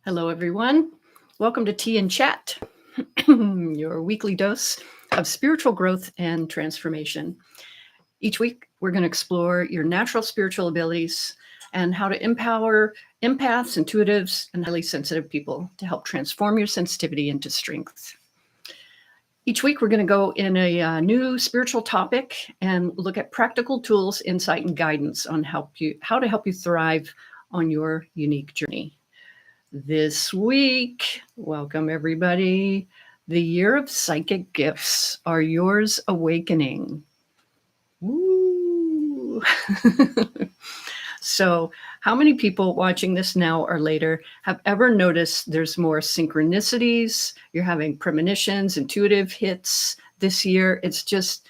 Hello, everyone. Welcome to Tea and Chat, your weekly dose of spiritual growth and transformation. Each week, we're going to explore your natural spiritual abilities and how to empower empaths, intuitives, and highly sensitive people to help transform your sensitivity into strength. Each week, we're going to go in a new spiritual topic and look at practical tools, insight, and guidance on how to help you thrive on your unique journey. This week, welcome everybody. The year of psychic gifts are yours awakening. Woo! So, how many people watching this now or later have ever noticed there's more synchronicities? You're having premonitions, intuitive hits this year. It's just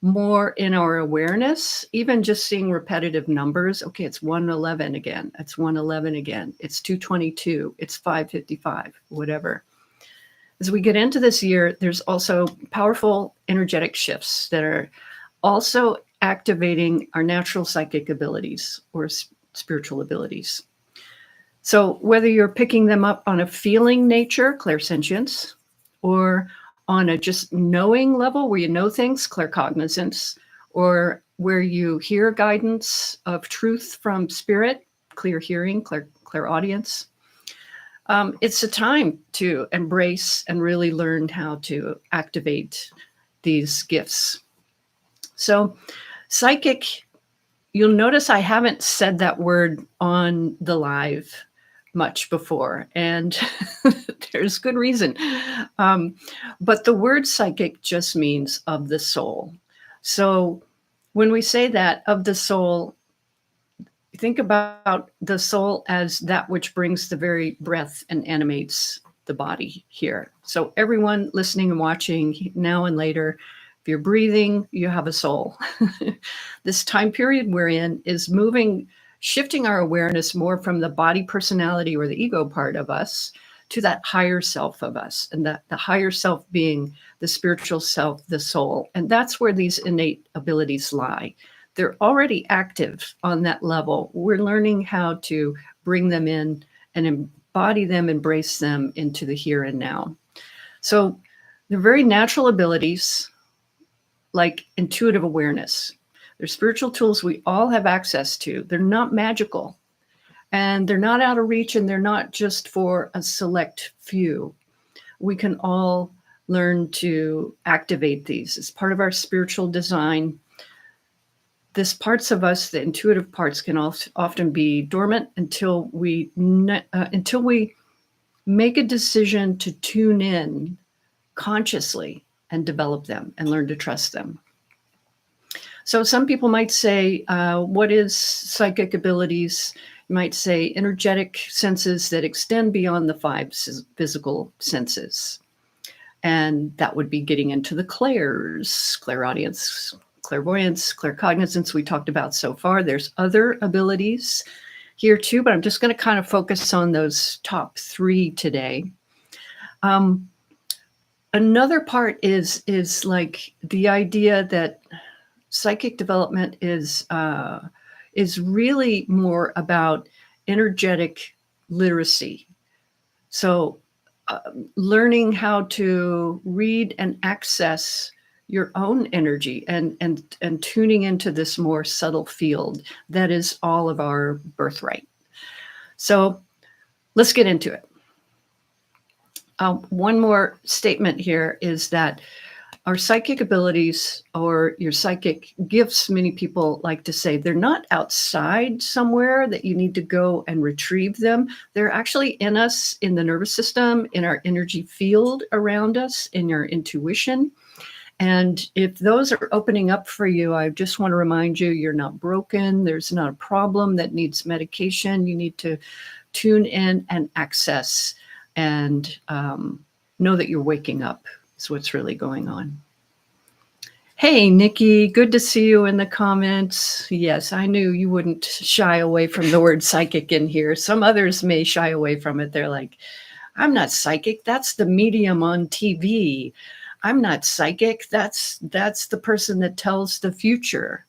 more in our awareness, even just seeing repetitive numbers. Okay, it's 111 again. It's 111 again. It's 222. It's 555, whatever. As we get into this year, there's also powerful energetic shifts that are also activating our natural psychic abilities or spiritual abilities. So whether you're picking them up on a feeling nature, clairsentience, or on a just knowing level where you know things, claircognizance, or where you hear guidance of truth from spirit, clear hearing, clairaudience. It's a time to embrace and really learn how to activate these gifts. So psychic, you'll notice I haven't said that word on the live much before, and there's good reason. But the word psychic just means of the soul. So when we say that, of the soul, think about the soul as that which brings the very breath and animates the body here. So everyone listening and watching now and later, if you're breathing, you have a soul. This time period we're in is shifting our awareness more from the body personality or the ego part of us to that higher self of us, and that the higher self being the spiritual self, the soul. And that's where these innate abilities lie. They're already active on that level. We're learning how to bring them in and embody them, embrace them into the here and now. So they're very natural abilities like intuitive awareness. They're spiritual tools we all have access to. They're not magical, and they're not out of reach, and they're not just for a select few. We can all learn to activate these as part of our spiritual design. This parts of us, the intuitive parts, can often be dormant until we make a decision to tune in consciously and develop them and learn to trust them. So some people might say, what is psychic abilities? You might say energetic senses that extend beyond the five physical senses. And that would be getting into the clairs, clairaudience, clairvoyance, claircognizance we talked about so far. There's other abilities here too, but I'm just going to kind of focus on those top three today. Another part is like the idea that psychic development is really more about energetic literacy. So learning how to read and access your own energy and tuning into this more subtle field that is all of our birthright. So let's get into it. One more statement here is that our psychic abilities or your psychic gifts, many people like to say, they're not outside somewhere that you need to go and retrieve them. They're actually in us, in the nervous system, in our energy field around us, in your intuition. And if those are opening up for you, I just want to remind you, you're not broken. There's not a problem that needs medication. You need to tune in and access and know that you're waking up. Is what's really going on. Hey, Nikki, good to see you in the comments. Yes, I knew you wouldn't shy away from the word psychic in here. Some others may shy away from it. They're like, I'm not psychic. That's the medium on TV. I'm not psychic. That's the person that tells the future.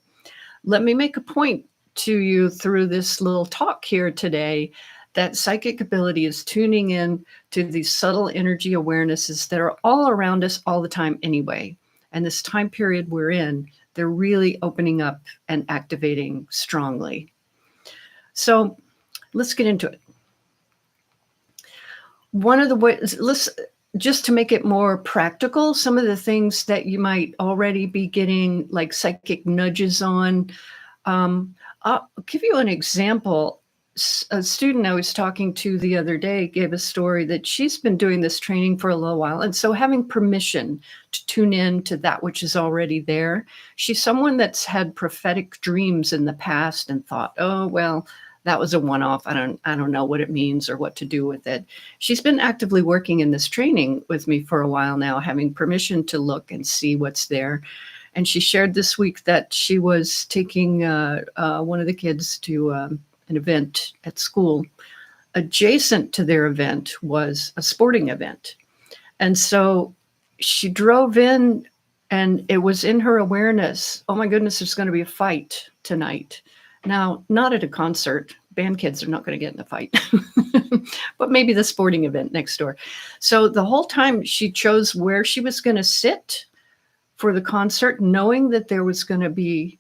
Let me make a point to you through this little talk here today that psychic ability is tuning in to these subtle energy awarenesses that are all around us all the time anyway. And this time period we're in, they're really opening up and activating strongly. So let's get into it. One of the ways, just to make it more practical, some of the things that you might already be getting like psychic nudges on. I'll give you an example. A student I was talking to the other day gave a story that she's been doing this training for a little while. And so having permission to tune in to that which is already there. She's someone that's had prophetic dreams in the past and thought, oh, well, that was a one-off. I don't know what it means or what to do with it. She's been actively working in this training with me for a while now, having permission to look and see what's there. And she shared this week that she was taking one of the kids to an event at school. Adjacent to their event was a sporting event. And so she drove in, and it was in her awareness, oh my goodness, there's going to be a fight tonight. Now, not at a concert. Band kids are not going to get in a fight, but maybe the sporting event next door. So the whole time she chose where she was going to sit for the concert, knowing that there was going to be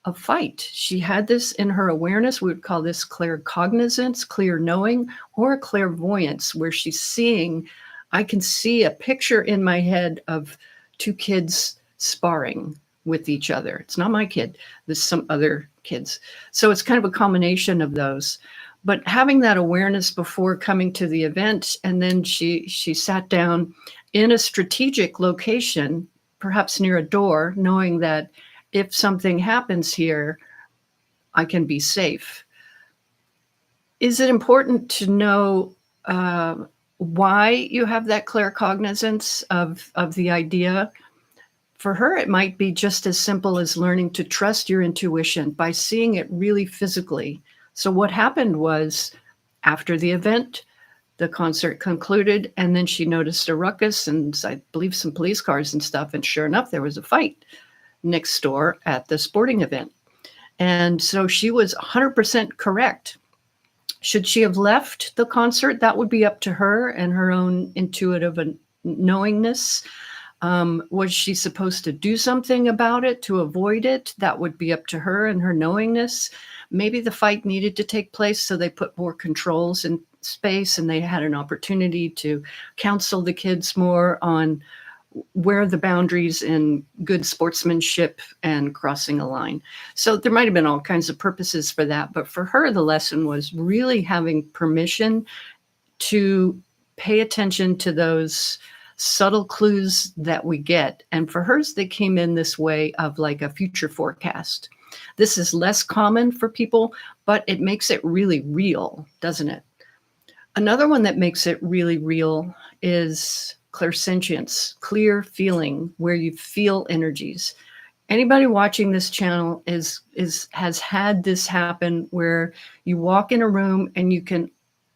a fight. She had this in her awareness. We would call this claircognizance, clear knowing, or clairvoyance, where she's seeing, I can see a picture in my head of two kids sparring with each other. It's not my kid. There's some other kids. So it's kind of a combination of those. But having that awareness before coming to the event, and then she sat down in a strategic location, perhaps near a door, knowing that if something happens here, I can be safe. Is it important to know why you have that claircognizance of the idea? For her, it might be just as simple as learning to trust your intuition by seeing it really physically. So what happened was, after the event, the concert concluded, and then she noticed a ruckus and I believe some police cars and stuff. And sure enough, there was a fight next door at the sporting event. And so she was 100% correct. Should she have left the concert? That would be up to her and her own intuitive knowingness. Was she supposed to do something about it to avoid it? That would be up to her and her knowingness. Maybe the fight needed to take place, so they put more controls in space and they had an opportunity to counsel the kids more on where are the boundaries in good sportsmanship and crossing a line. So there might have been all kinds of purposes for that. But for her, the lesson was really having permission to pay attention to those subtle clues that we get. And for hers, they came in this way of like a future forecast. This is less common for people, but it makes it really real, doesn't it? Another one that makes it really real is clairsentience, clear feeling, where you feel energies. Anybody watching this channel has had this happen where you walk in a room and you can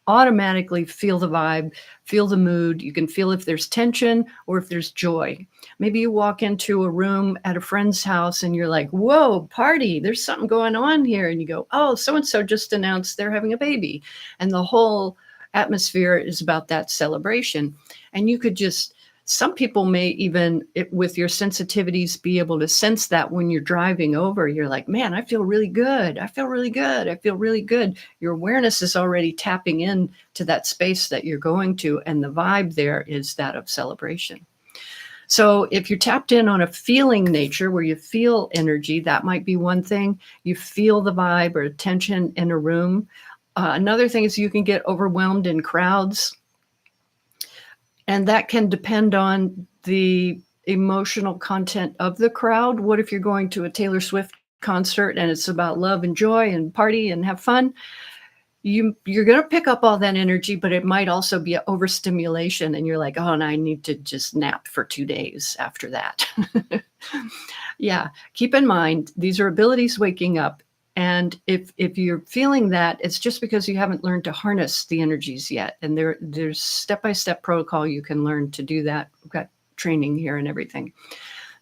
automatically feel the vibe, feel the mood. You can feel if there's tension or if there's joy. Maybe you walk into a room at a friend's house and you're like, whoa, party, there's something going on here. And you go, oh, so-and-so just announced they're having a baby. And the whole atmosphere is about that celebration. And you could just, some people may even, with your sensitivities, be able to sense that when you're driving over. You're like, man, I feel really good. I feel really good. I feel really good. Your awareness is already tapping in to that space that you're going to. And the vibe there is that of celebration. So if you're tapped in on a feeling nature where you feel energy, that might be one thing. You feel the vibe or tension in a room. Another thing is you can get overwhelmed in crowds. And that can depend on the emotional content of the crowd. What if you're going to a Taylor Swift concert and it's about love and joy and party and have fun? You're going to pick up all that energy, but it might also be an overstimulation. And you're like, oh, and I need to just nap for 2 days after that. Yeah, keep in mind, these are abilities waking up. And if you're feeling that, it's just because you haven't learned to harness the energies yet. And there's step-by-step protocol you can learn to do that. We've got training here and everything.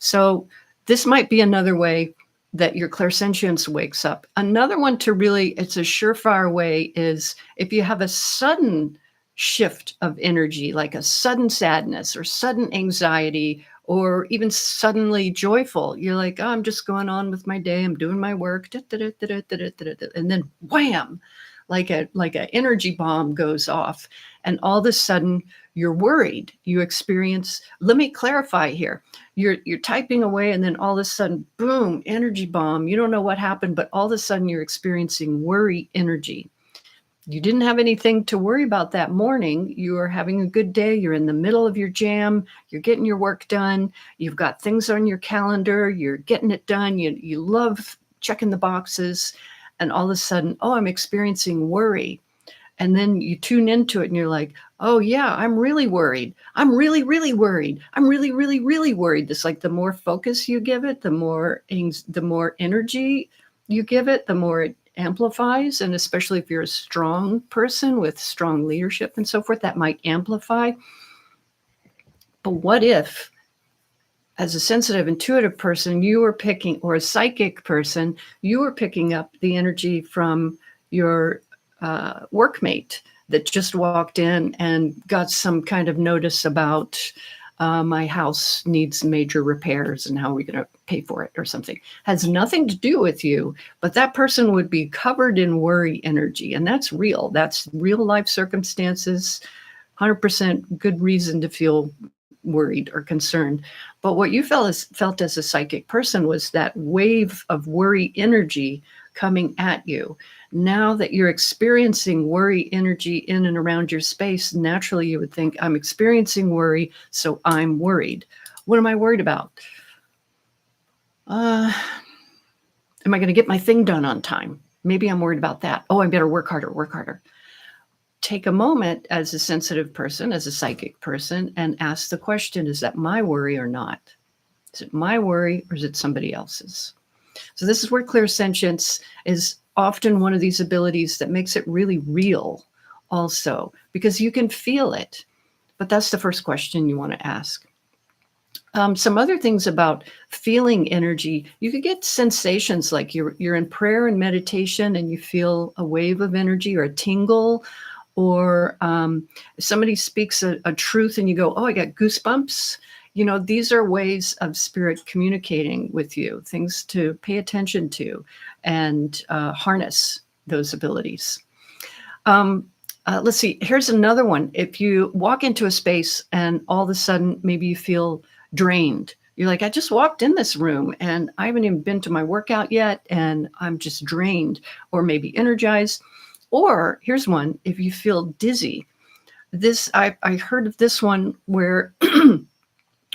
So this might be another way. that your clairsentience wakes up. Another one to really, it's a surefire way, is if you have a sudden shift of energy, like a sudden sadness or sudden anxiety, or even suddenly joyful. You're like, oh, I'm just going on with my day. I'm doing my work. And then wham, like a energy bomb goes off. And all of a sudden you're worried. You experience, let me clarify here. You're typing away, and then all of a sudden, boom, energy bomb. You don't know what happened, but all of a sudden you're experiencing worry energy. You didn't have anything to worry about that morning. You are having a good day. You're in the middle of your jam. You're getting your work done. You've got things on your calendar. You're getting it done. You love checking the boxes. And all of a sudden, oh, I'm experiencing worry. And then you tune into it and you're like, oh yeah, I'm really worried. I'm really, really worried. I'm really, really, really worried. It's like the more focus you give it, the more energy you give it, the more it amplifies. And especially if you're a strong person with strong leadership and so forth, that might amplify. But what if, as a sensitive, intuitive person, you were picking, or a psychic person, you were picking up the energy from your workmate that just walked in and got some kind of notice about my house needs major repairs and how are we going to pay for it or something. Has nothing to do with you, but that person would be covered in worry energy. And that's real. That's real life circumstances, 100% good reason to feel worried or concerned. But what you felt as a psychic person was that wave of worry energy coming at you. Now that you're experiencing worry energy in and around your space, naturally you would think, I'm experiencing worry, so I'm worried. What am I worried about? Am I going to get my thing done on time? Maybe I'm worried about that. Oh, I better work harder. Take a moment as a sensitive person, as a psychic person, and ask the question, is that my worry or not? Is it my worry or is it somebody else's? So this is where clairsentience is often one of these abilities that makes it really real also, because you can feel it. But that's the first question you want to ask. Some other things about feeling energy, you could get sensations like you're in prayer and meditation and you feel a wave of energy or a tingle, or somebody speaks a truth and you go, oh, I got goosebumps. You know, these are ways of spirit communicating with you, things to pay attention to and harness those abilities. Let's see, here's another one. If you walk into a space and all of a sudden maybe you feel drained, you're like, I just walked in this room and I haven't even been to my workout yet and I'm just drained, or maybe energized. Or here's one, if you feel dizzy. This I heard of this one where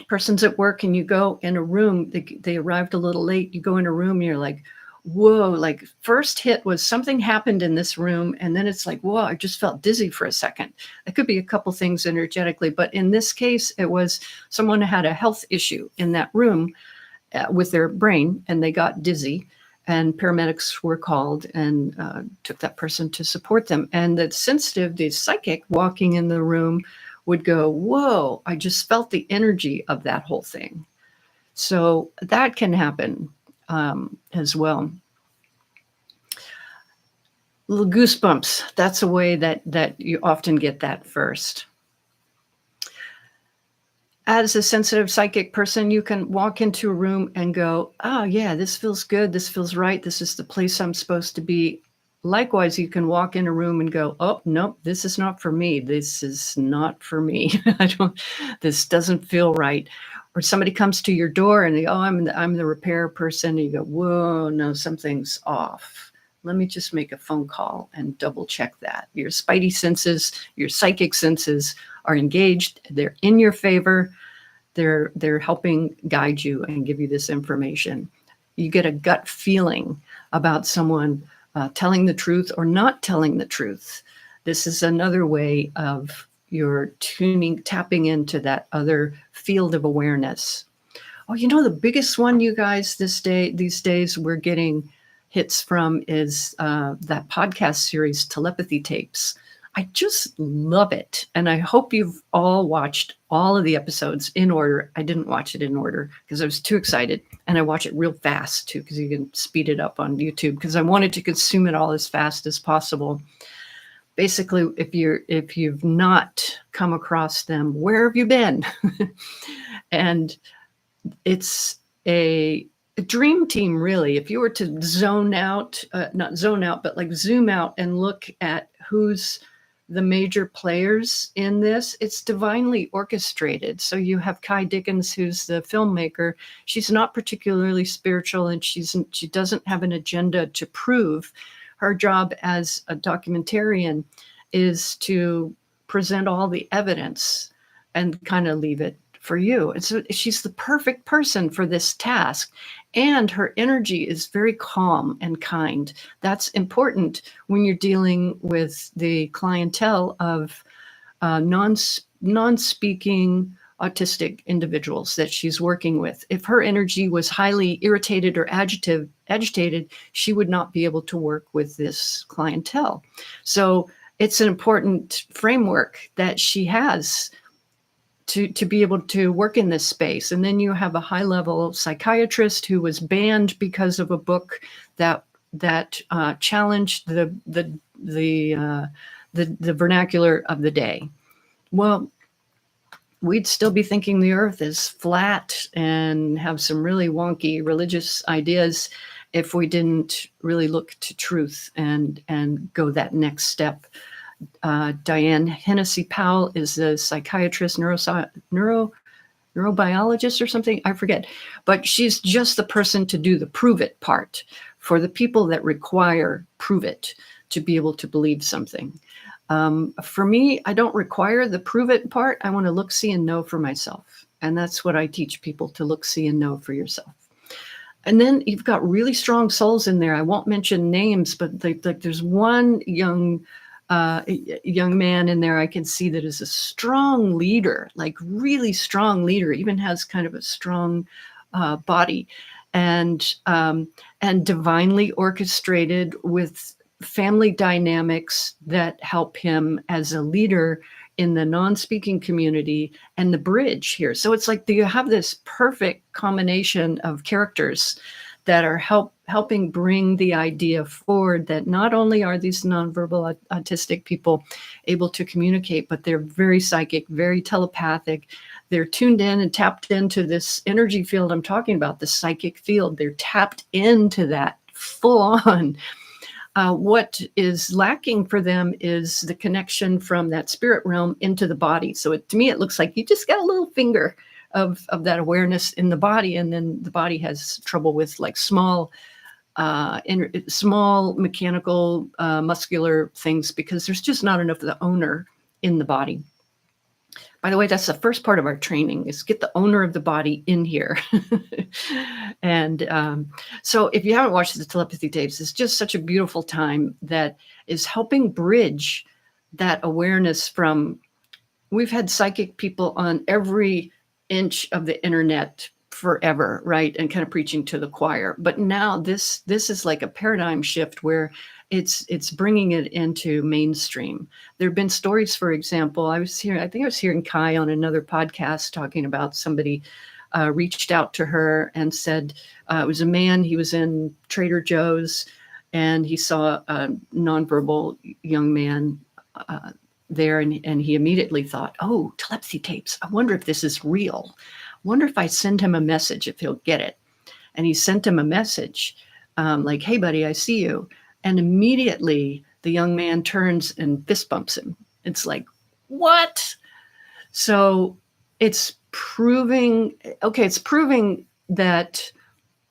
person's at work and you go in a room, they arrived a little late, you go in a room and you're like, whoa, like first hit was something happened in this room. And then it's like, whoa, I just felt dizzy for a second. It could be a couple things energetically, but in this case, it was someone who had a health issue in that room with their brain and they got dizzy. And paramedics were called and took that person to support them. And the sensitive, the psychic walking in the room would go, whoa, I just felt the energy of that whole thing. So that can happen as well. Little goosebumps, that's a way that you often get that first. As a sensitive psychic person, you can walk into a room and go, oh yeah, this feels good, this feels right, this is the place I'm supposed to be. Likewise, you can walk in a room and go, oh, nope, this is not for me. This is not for me. This doesn't feel right. Or somebody comes to your door and they go, oh, I'm the repair person. And you go, whoa, no, something's off. Let me just make a phone call and double check that. Your spidey senses, your psychic senses are engaged. They're in your favor. They're helping guide you and give you this information. You get a gut feeling about someone telling the truth or not telling the truth. This is another way of your tapping into that other field of awareness. Oh, you know, the biggest one, you guys, these days we're getting hits from is that podcast series, Telepathy tapes. I just love it. And I hope you've all watched all of the episodes in order. I didn't watch it in order because I was too excited. And I watch it real fast too, because you can speed it up on YouTube, because I wanted to consume it all as fast as possible. Basically, if you've not come across them, where have you been? And it's a dream team, really. If you were to zone out, not zone out, but like zoom out and look at who's the major players in this, it's divinely orchestrated. So you have Kai Dickens, who's the filmmaker. She's not particularly spiritual, and she doesn't have an agenda to prove. Her job as a documentarian is to present all the evidence and kind of leave it for you. And so she's the perfect person for this task. And her energy is very calm and kind. That's important when you're dealing with the clientele of non-speaking autistic individuals that she's working with. If her energy was highly irritated or agitated, she would not be able to work with this clientele. So it's an important framework that she has to be able to work in this space. And then you have a high-level psychiatrist who was banned because of a book that challenged the vernacular of the day. Well, we'd still be thinking the earth is flat and have some really wonky religious ideas if we didn't really look to truth and go that next step. Diane Hennessy Powell is a psychiatrist, neurobiologist or something, I forget. But she's just the person to do the prove it part for the people that require prove it to be able to believe something. For me, I don't require the prove it part. I want to look, see, and know for myself. And that's what I teach people, to look, see, and know for yourself. And then you've got really strong souls in there. I won't mention names, but there's one young man in there I can see that is a strong leader, like really strong leader, even has kind of a strong body, and divinely orchestrated with family dynamics that help him as a leader in the non-speaking community and the bridge here. So it's like you have this perfect combination of characters that are helping bring the idea forward that not only are these nonverbal autistic people able to communicate, but they're very psychic, very telepathic. They're tuned in and tapped into this energy field I'm talking about, the psychic field. They're tapped into that full on. What is lacking for them is the connection from that spirit realm into the body. So to me, it looks like you just got a little finger of that awareness in the body, and then the body has trouble with like small mechanical muscular things, because there's just not enough of the owner in the body. By the way, that's the first part of our training, is get the owner of the body in here. And so if you haven't watched the telepathy tapes, it's just such a beautiful time that is helping bridge that awareness from, we've had psychic people on every inch of the internet forever, right? And kind of preaching to the choir. But now this is like a paradigm shift where it's bringing it into mainstream. There have been stories, for example, I think I was hearing Kai on another podcast talking about somebody reached out to her and said, it was a man, he was in Trader Joe's and he saw a nonverbal young man there, and he immediately thought, oh, telepathy tapes, I wonder if this is real. I wonder if I send him a message, if he'll get it. And he sent him a message like, hey buddy, I see you. And immediately the young man turns and fist bumps him. It's like, what? So it's proving that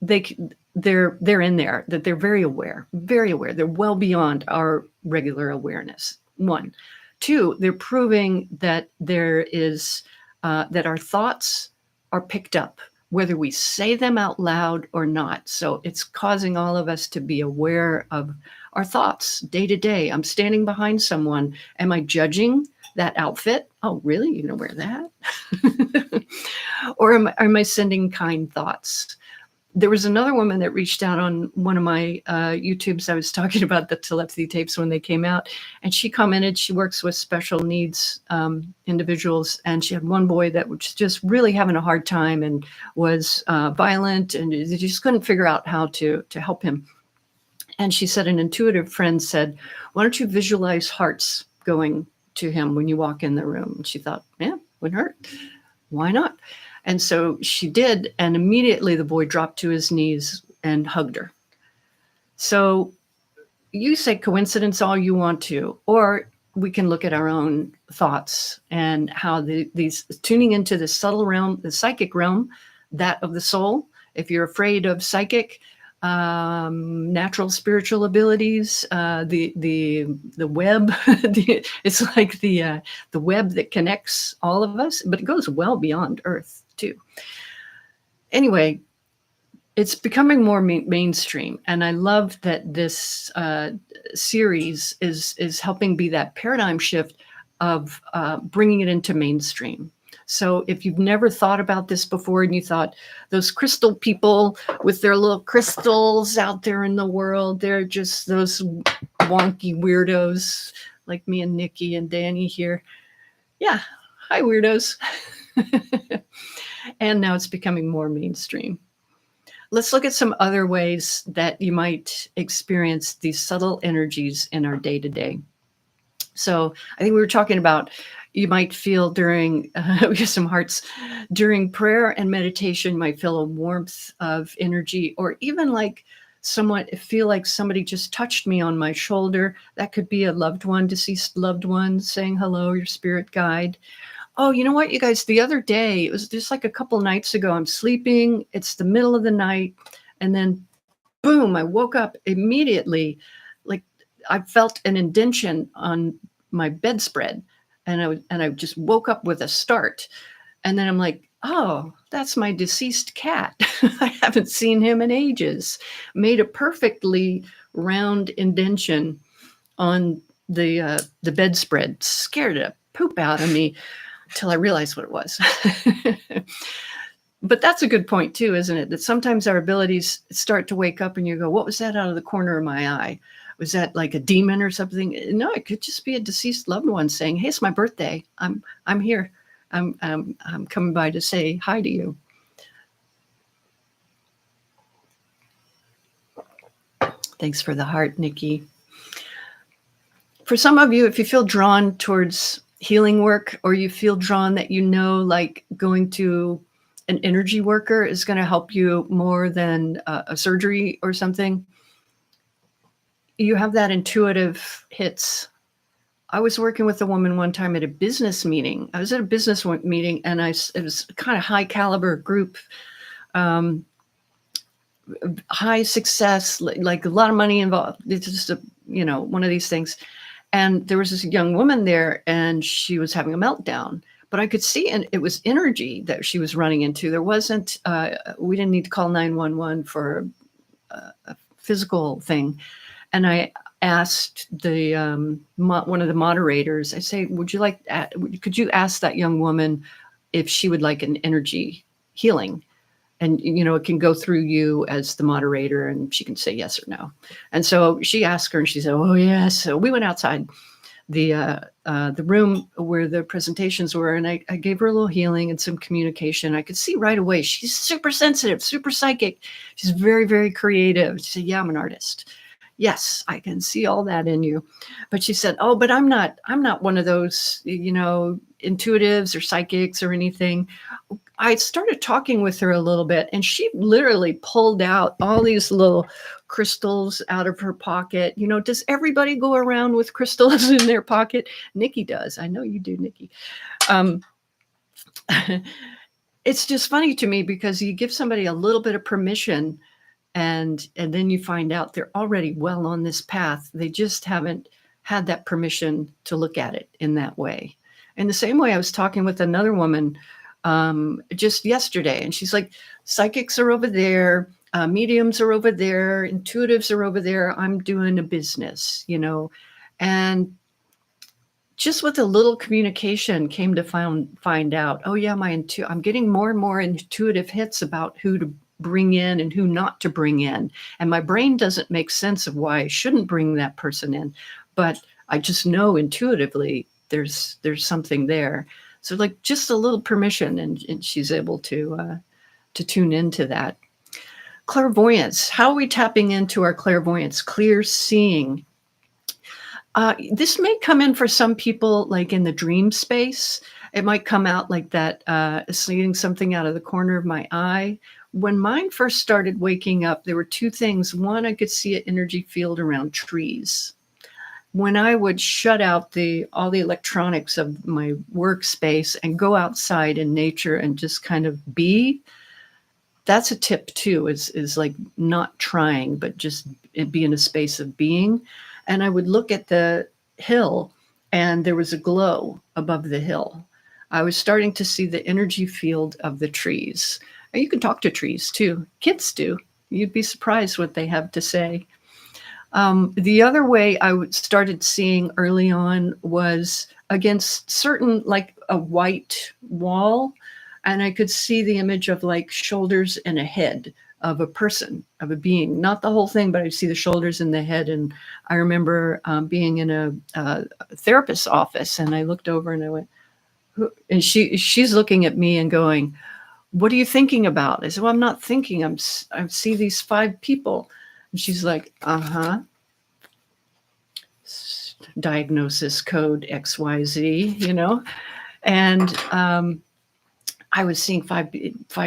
they're in there, that they're very aware. They're well beyond our regular awareness. 1. 2, they're proving that there is that our thoughts are picked up, whether we say them out loud or not. So it's causing all of us to be aware of our thoughts day to day. I'm standing behind someone. Am I judging that outfit? Oh, really? You gonna wear that? Or am I sending kind thoughts? There was another woman that reached out on one of my YouTubes. I was talking about the telepathy tapes when they came out, and she commented she works with special needs individuals, and she had one boy that was just really having a hard time and was violent, and they just couldn't figure out how to help him. And she said an intuitive friend said, "Why don't you visualize hearts going to him when you walk in the room?" And she thought, "Yeah, wouldn't hurt. Why not?" And so she did, and immediately the boy dropped to his knees and hugged her. So you say coincidence all you want to, or we can look at our own thoughts and how these tuning into the subtle realm, the psychic realm, that of the soul. If you're afraid of psychic, natural spiritual abilities, the web, it's like the web that connects all of us, but it goes well beyond Earth too. Anyway, it's becoming more mainstream, and I love that this series is helping be that paradigm shift of bringing it into mainstream. So if you've never thought about this before and you thought those crystal people with their little crystals out there in the world, they're just those wonky weirdos like me and Nikki and Danny here. Yeah, hi weirdos. And now it's becoming more mainstream. Let's look at some other ways that you might experience these subtle energies in our day-to-day. So I think we were talking about you might feel during, we have some hearts, during prayer and meditation, you might feel a warmth of energy, or even like feel like somebody just touched me on my shoulder. That could be a loved one, deceased loved one saying hello, your spirit guide. Oh, you know what, you guys, the other day, it was just like a couple nights ago, I'm sleeping, it's the middle of the night, and then boom, I woke up immediately, like I felt an indention on my bedspread, and I just woke up with a start. And then I'm like, oh, that's my deceased cat. I haven't seen him in ages. Made a perfectly round indention on the bedspread. Scared the poop out of me till I realized what it was. But that's a good point too, isn't it? That sometimes our abilities start to wake up and you go, what was that out of the corner of my eye? Was that like a demon or something? No, it could just be a deceased loved one saying, hey, it's my birthday. I'm here. I'm coming by to say hi to you. Thanks for the heart, Nikki. For some of you, if you feel drawn towards healing work, or you feel drawn that like going to an energy worker is going to help you more than a surgery or something, you have that intuitive hits. I was working with a woman one time at a business meeting. I was at a business meeting, and it was kind of high caliber group, high success, like a lot of money involved. It's just one of these things. And there was this young woman there, and she was having a meltdown. But I could see, and it was energy that she was running into. There wasn't, we didn't need to call 911 for a physical thing. And I asked one of the moderators, I say, could you ask that young woman if she would like an energy healing? And, it can go through you as the moderator, and she can say yes or no. And so she asked her, and she said, oh, yes. So we went outside the room where the presentations were, and I gave her a little healing and some communication. I could see right away she's super sensitive, super psychic. She's very, very creative. She said, yeah, I'm an artist. Yes, I can see all that in you. But she said, oh, but I'm not one of those, intuitives or psychics or anything. I started talking with her a little bit, and she literally pulled out all these little crystals out of her pocket. Does everybody go around with crystals in their pocket? Nikki does. I know you do, Nikki. It's just funny to me because you give somebody a little bit of permission, and then you find out they're already well on this path. They just haven't had that permission to look at it in that way. In the same way, I was talking with another woman just yesterday, and she's like, psychics are over there, mediums are over there, intuitives are over there. I'm doing a business, and just with a little communication came to find out, oh yeah, I'm getting more and more intuitive hits about who to bring in and who not to bring in. And my brain doesn't make sense of why I shouldn't bring that person in, but I just know intuitively there's something there. So like just a little permission, and she's able to tune into that. Clairvoyance. How are we tapping into our clairvoyance? Clear seeing. This may come in for some people like in the dream space. It might come out like that, seeing something out of the corner of my eye. When mine first started waking up, there were two things. One, I could see an energy field around trees. When I would shut out all the electronics of my workspace and go outside in nature and just kind of be, that's a tip too, is like not trying, but just be in a space of being. And I would look at the hill and there was a glow above the hill. I was starting to see the energy field of the trees. And you can talk to trees too. Kids do. You'd be surprised what they have to say. The other way I started seeing early on was against certain, like a white wall. And I could see the image of like shoulders and a head of a person, of a being, not the whole thing, but I'd see the shoulders and the head. And I remember being in a therapist's office, and I looked over and I went, and she's looking at me and going, "What are you thinking about?" I said, "Well, I'm not thinking. I see these 5 people." And she's like, diagnosis code XYZ, you know? And I was seeing five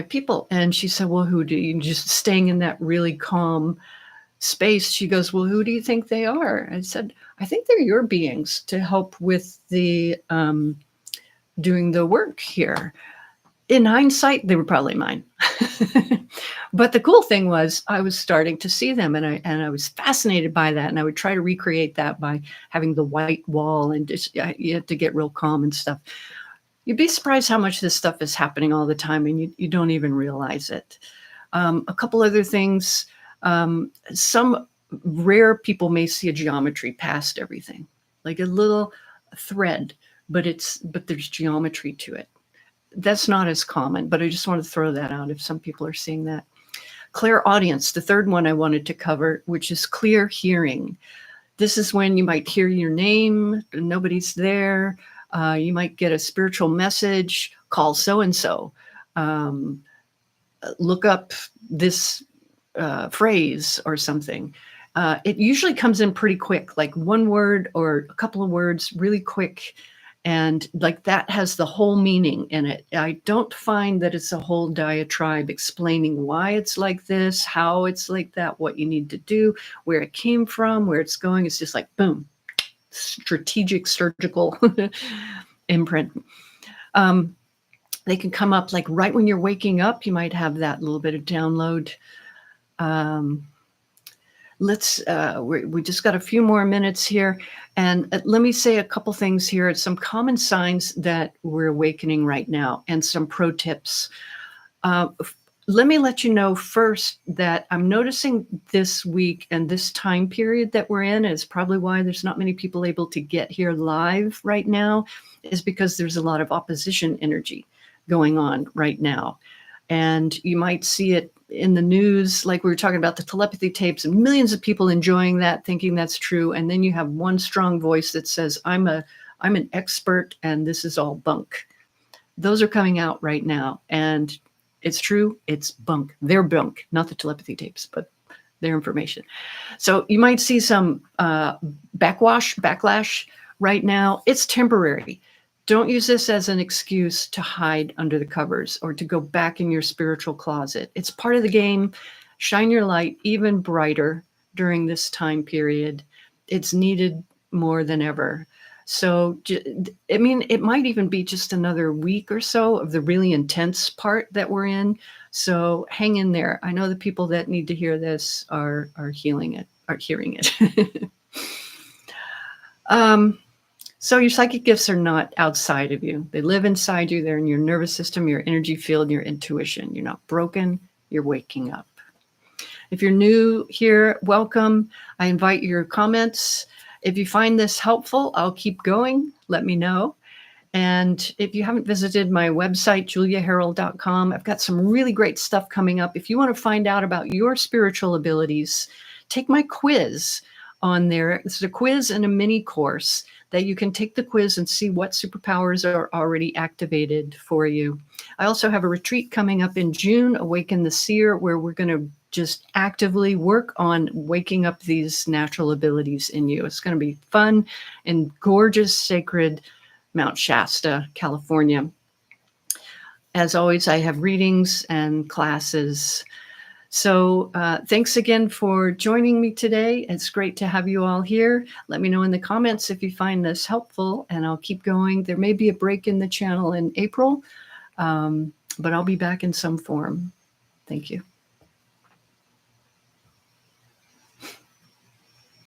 people. And she said, "Well, who do you," just staying in that really calm space. She goes, "Well, who do you think they are?" I said, "I think they're your beings to help with the doing the work here." In hindsight, they were probably mine. But the cool thing was I was starting to see them, and I was fascinated by that. And I would try to recreate that by having the white wall, and just you had to get real calm and stuff. You'd be surprised how much this stuff is happening all the time, and you don't even realize it. A couple other things. Some rare people may see a geometry past everything, like a little thread, but there's geometry to it. That's not as common, but I just want to throw that out if some people are seeing that. Clairaudience, the third one I wanted to cover, which is clear hearing. This is when you might hear your name, nobody's there. You might get a spiritual message, call so-and-so. Look up this phrase or something. It usually comes in pretty quick, like one word or a couple of words, really quick. And like that has the whole meaning in it. I don't find that it's a whole diatribe explaining why it's like this, how it's like that, what you need to do, where it came from, where it's going. It's just like, boom, strategic surgical imprint. They can come up like right when you're waking up. You might have that little bit of download. We just got a few more minutes here. And let me say a couple things here. Some common signs that we're awakening right now and some pro tips. Let me let you know first that I'm noticing this week and this time period that we're in is probably why there's not many people able to get here live right now, is because there's a lot of opposition energy going on right now. And you might see it in the news, like we were talking about the telepathy tapes, and millions of people enjoying that, thinking that's true. And then you have one strong voice that says, I'm an expert and this is all bunk. Those are coming out right now. And it's true, it's bunk. They're bunk, not the telepathy tapes, but their information. So you might see some backlash right now. It's temporary. Don't use this as an excuse to hide under the covers or to go back in your spiritual closet. It's part of the game. Shine your light even brighter during this time period. It's needed more than ever. So, I mean, it might even be just another week or so of the really intense part that we're in. So hang in there. I know the people that need to hear this are hearing it. So your psychic gifts are not outside of you. They live inside you. They're in your nervous system, your energy field, your intuition. You're not broken. You're waking up. If you're new here, welcome. I invite your comments. If you find this helpful, I'll keep going. Let me know. And if you haven't visited my website, juliaharrell.com, I've got some really great stuff coming up. If you want to find out about your spiritual abilities, take my quiz on there. It's a quiz and a mini course that you can take the quiz and see what superpowers are already activated for you. I also have a retreat coming up in June, Awaken the Seer, where we're going to just actively work on waking up these natural abilities in you. It's going to be fun and gorgeous, sacred Mount Shasta, California. As always, I have readings and classes. So thanks again for joining me today. It's great to have you all here. Let me know in the comments if you find this helpful, and I'll keep going. There may be a break in the channel in April, but I'll be back in some form. Thank you.